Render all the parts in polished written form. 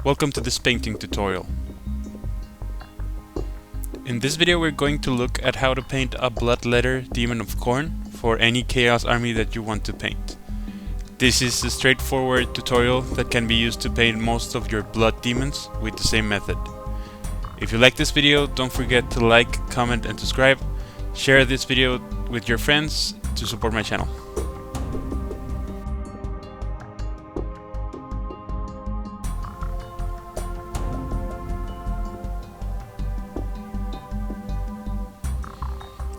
Welcome to this painting tutorial. In this video we're going to look at how to paint a Bloodletters Daemon of Khorne for any Chaos army that you want to paint. This is a straightforward tutorial that can be used to paint most of your blood demons with the same method. If you like this video, don't forget to like, comment and subscribe. Share this video with your friends to support my channel.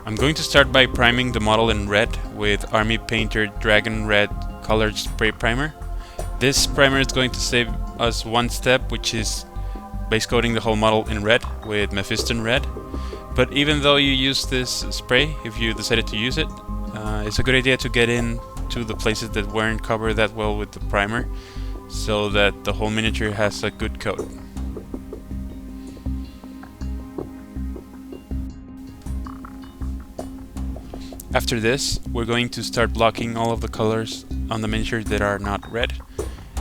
I'm going to start by priming the model in red with Army Painter Dragon Red colored spray primer. This primer is going to save us one step, which is base coating the whole model in red with Mephiston Red. But even though you use this spray, if you decided to use it, it's a good idea to get into the places that weren't covered that well with the primer, so that the whole miniature has a good coat. After this, we're going to start blocking all of the colors on the miniature that are not red.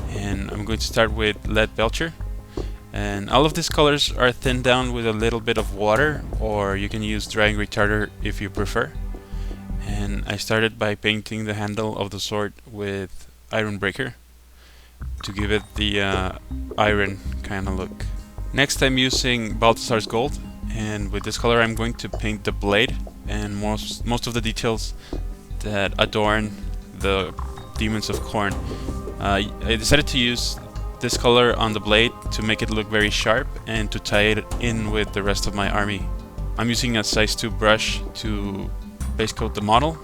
And I'm going to start with Leadbelcher. And all of these colors are thinned down with a little bit of water, or you can use drying retarder if you prefer. And I started by painting the handle of the sword with Iron Breaker to give it the iron kind of look. Next I'm using Balthasar's gold, and with this color I'm going to paint the blade and most of the details that adorn the Demons of Khorne. I decided to use this color on the blade to make it look very sharp and to tie it in with the rest of my army. I'm using a size 2 brush to base coat the model,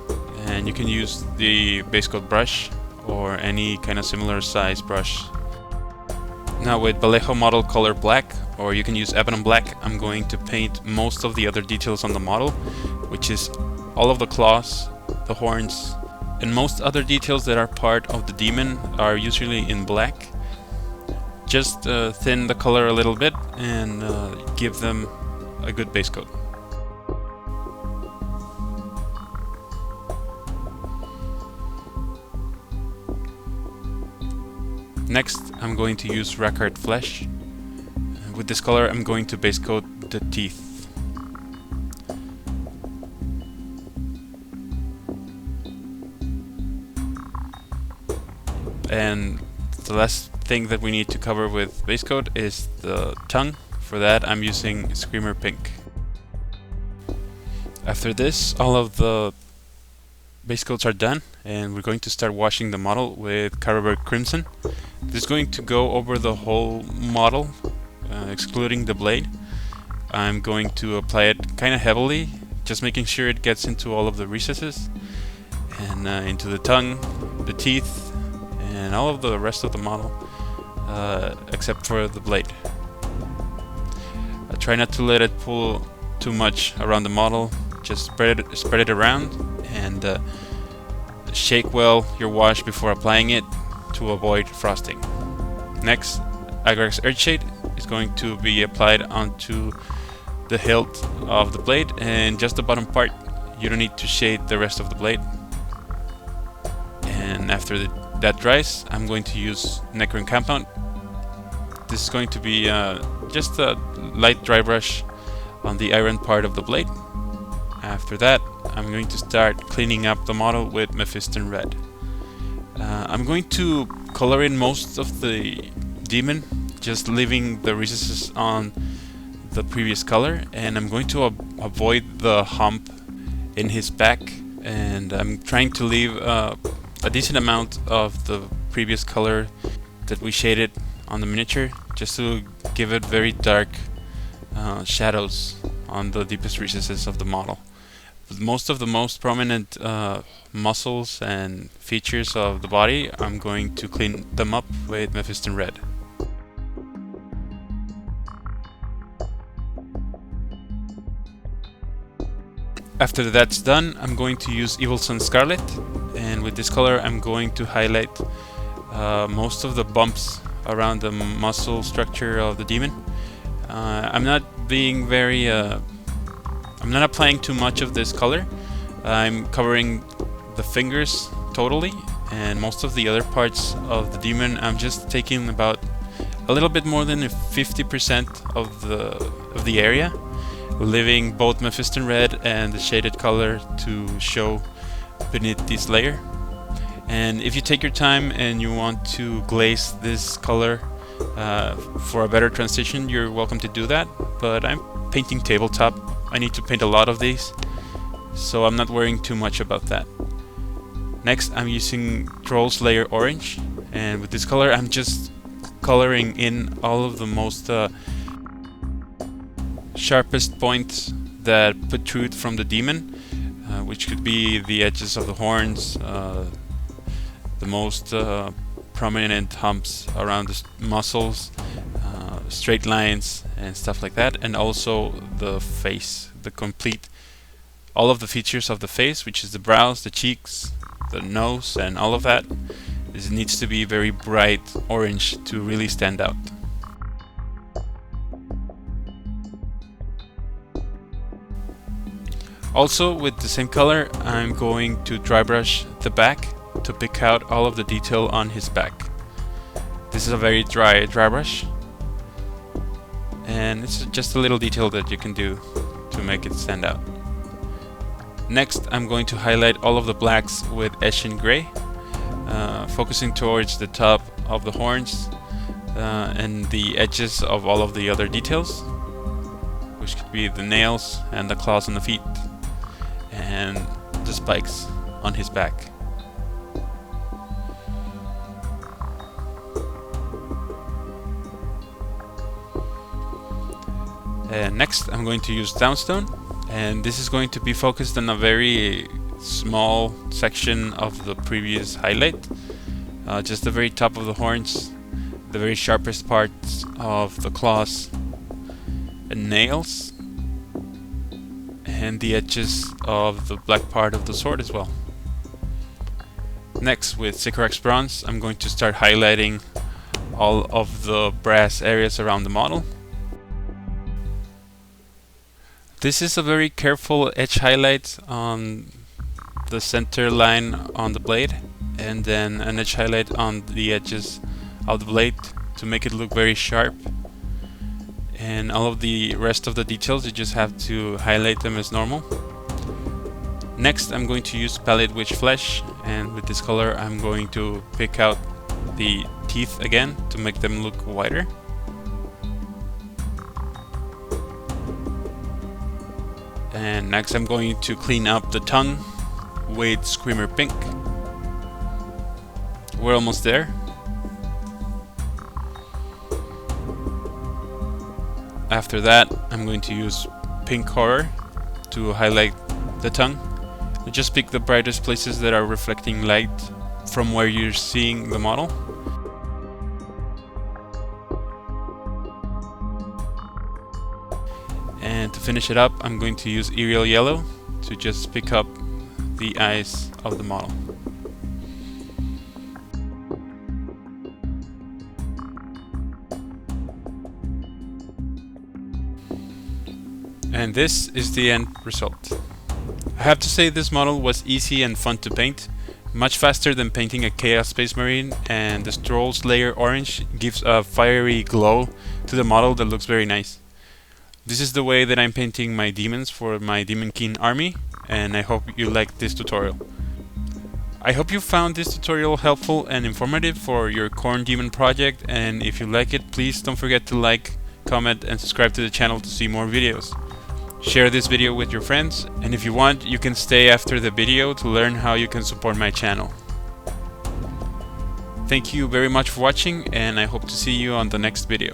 and you can use the base coat brush or any kind of similar size brush. Now with Vallejo model color black, or you can use Ebon black, I'm going to paint most of the other details on the model, which is all of the claws, the horns, and most other details that are part of the demon are usually in black. Just thin the color a little bit and give them a good base coat. Next, I'm going to use Rakkarth flesh. With this color, I'm going to base coat the teeth. And the last thing that we need to cover with base coat is the tongue. For that, I'm using Screamer Pink. After this, all of the base coats are done, and we're going to start washing the model with Carroburg Crimson. This is going to go over the whole model, excluding the blade. I'm going to apply it kind of heavily, just making sure it gets into all of the recesses, and into the tongue, the teeth, and all of the rest of the model, except for the blade. I try not to let it pull too much around the model, just spread it around, and shake well your wash before applying it to avoid frosting. Next, Agrax Earthshade is going to be applied onto the hilt of the blade and just the bottom part. You don't need to shade the rest of the blade. And after that dries, I'm going to use Necron Compound. This is going to be just a light dry brush on the iron part of the blade. After that, I'm going to start cleaning up the model with Mephiston Red. I'm going to color in most of the demon, just leaving the recesses on the previous color, and I'm going to avoid the hump in his back, and I'm trying to leave a decent amount of the previous color that we shaded on the miniature, just to give it very dark shadows on the deepest recesses of the model. Most of the most prominent muscles and features of the body, I'm going to clean them up with Mephiston Red. After that's done, I'm going to use Evil Sunz Scarlet, and with this color I'm going to highlight most of the bumps around the muscle structure of the demon. I'm not being very I'm not applying too much of this color. I'm covering the fingers totally, and most of the other parts of the demon I'm just taking about a little bit more than 50% of the area, leaving both Mephiston Red and the shaded color to show beneath this layer. And if you take your time and you want to glaze this color for a better transition, you're welcome to do that, but I'm painting tabletop. I need to paint a lot of these, so I'm not worrying too much about that. Next, I'm using Troll's Layer Orange, and with this color I'm just coloring in all of the most sharpest points that protrude from the demon, which could be the edges of the horns, the most prominent humps around the muscles, straight lines and stuff like that, and also the face, all of the features of the face, which is the brows, the cheeks, the nose, and all of that. This needs to be very bright orange to really stand out. Also, with the same color, I'm going to dry brush the back to pick out all of the detail on his back. This is a very dry brush, and it's just a little detail that you can do to make it stand out. Next, I'm going to highlight all of the blacks with Eshin Grey, focusing towards the top of the horns and the edges of all of the other details, which could be the nails and the claws on the feet and the spikes on his back. And next I'm going to use Dawnstone, and this is going to be focused on a very small section of the previous highlight, just the very top of the horns, the very sharpest parts of the claws and nails, and the edges of the black part of the sword as well. Next, with Sycorax Bronze, I'm going to start highlighting all of the brass areas around the model. This is a very careful edge highlight on the center line on the blade, and then an edge highlight on the edges of the blade to make it look very sharp. And all of the rest of the details, you just have to highlight them as normal. Next, I'm going to use Palid Witch Flesh, and with this color I'm going to pick out the teeth again to make them look wider. And next I'm going to clean up the tongue with Screamer Pink. We're almost there. After that, I'm going to use Pink Horror to highlight the tongue. And just pick the brightest places that are reflecting light from where you're seeing the model. And to finish it up, I'm going to use Yriel Yellow to just pick up the eyes of the model. And this is the end result. I have to say this model was easy and fun to paint, much faster than painting a Chaos Space Marine, and the Troll's Layer Orange gives a fiery glow to the model that looks very nice. This is the way that I'm painting my demons for my Demon King army, and I hope you liked this tutorial. I hope you found this tutorial helpful and informative for your Khorne Demon project, and if you like it, please don't forget to like, comment, and subscribe to the channel to see more videos. Share this video with your friends, and if you want, you can stay after the video to learn how you can support my channel. Thank you very much for watching, and I hope to see you on the next video.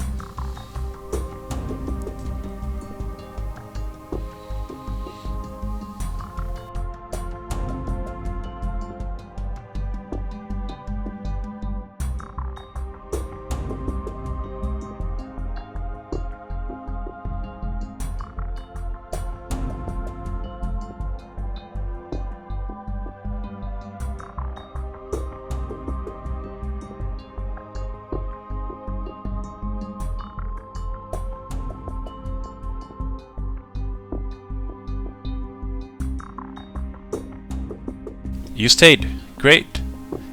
You stayed. Great.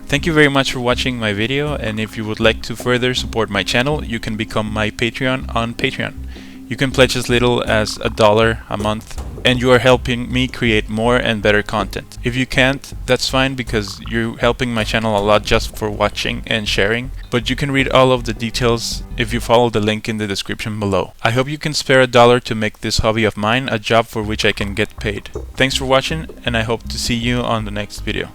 Thank you very much for watching my video, and if you would like to further support my channel, you can become my Patreon on Patreon. You can pledge as little as $1 a month, and you are helping me create more and better content. If you can't, that's fine, because you're helping my channel a lot just for watching and sharing, but you can read all of the details if you follow the link in the description below. I hope you can spare $1 to make this hobby of mine a job for which I can get paid. Thanks for watching, and I hope to see you on the next video.